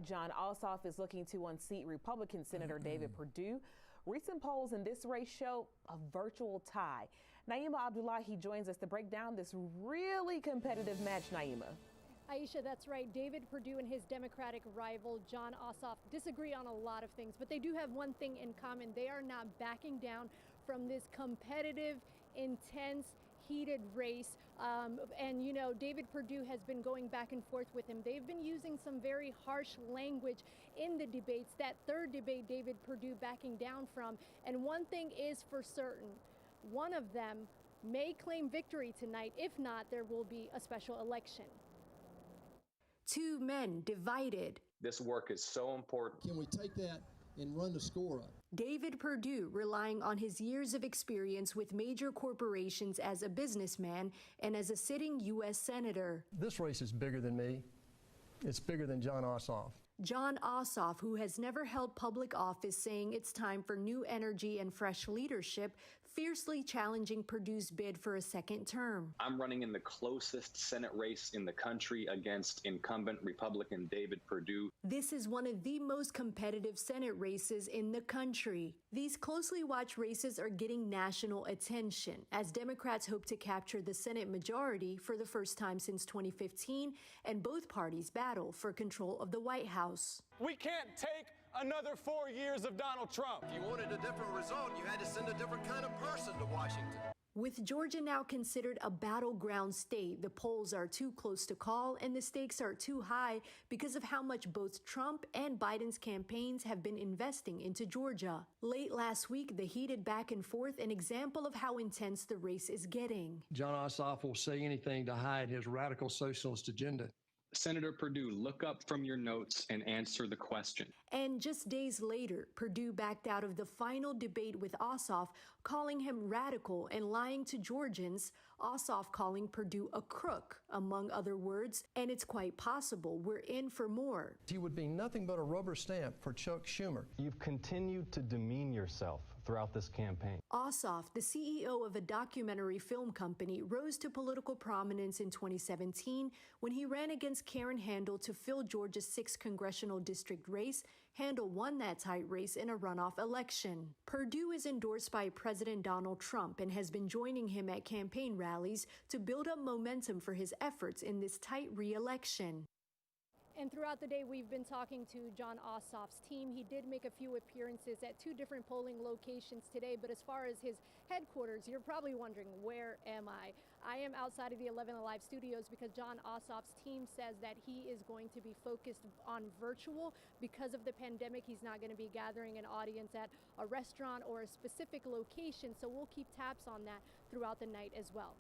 John Ossoff is looking to unseat Republican Senator David Perdue. Recent polls in this race show a virtual tie. Naima Abdullahi joins us to break down this really competitive match, Naima. Aisha, that's right. David Perdue and his Democratic rival, John Ossoff, disagree on a lot of things, but they do have one thing in common. They are not backing down from this competitive, intense, heated race. And, you know, David Perdue has been going back and forth with him. They've been using some very harsh language in the debates. That third debate, David Perdue backing down from. And one thing is for certain, one of them may claim victory tonight. If not, there will be a special election. Two men divided. This work is so important. Can we take that and run the score up? David Perdue relying on his years of experience with major corporations as a businessman and as a sitting U.S. senator. This race is bigger than me. It's bigger than John Ossoff. John Ossoff, who has never held public office, saying it's time for new energy and fresh leadership, fiercely challenging Perdue's bid for a second term. I'm running in the closest Senate race in the country against incumbent Republican David Perdue. This is one of the most competitive Senate races in the country. These closely watched races are getting national attention as Democrats hope to capture the Senate majority for the first time since 2015, and both parties battle for control of the White House. We can't take another 4 years of Donald Trump. If you wanted a different result, you had to send a different kind of person to Washington. With Georgia now considered a battleground state, the polls are too close to call and the stakes are too high because of how much both Trump and Biden's campaigns have been investing into Georgia. Late last week, the heated back and forth, an example of how intense the race is getting. John Ossoff will say anything to hide his radical socialist agenda. Senator Perdue, look up from your notes and answer the question. And just days later, Perdue backed out of the final debate with Ossoff, calling him radical and lying to Georgians, Ossoff calling Perdue a crook, among other words. And it's quite possible we're in for more. He would be nothing but a rubber stamp for Chuck Schumer. You've continued to demean yourself throughout this campaign. Ossoff, the CEO of a documentary film company, rose to political prominence in 2017 when he ran against Karen Handel to fill Georgia's 6th congressional district race. Handel won that tight race in a runoff election. Perdue is endorsed by President Donald Trump and has been joining him at campaign rallies to build up momentum for his efforts in this tight re-election. And throughout the day, we've been talking to John Ossoff's team. He did make a few appearances at 2 different polling locations today. But as far as his headquarters, you're probably wondering, where am I? I am outside of the 11 Alive studios because John Ossoff's team says that he is going to be focused on virtual because of the pandemic. He's not going to be gathering an audience at a restaurant or a specific location. So we'll keep tabs on that throughout the night as well.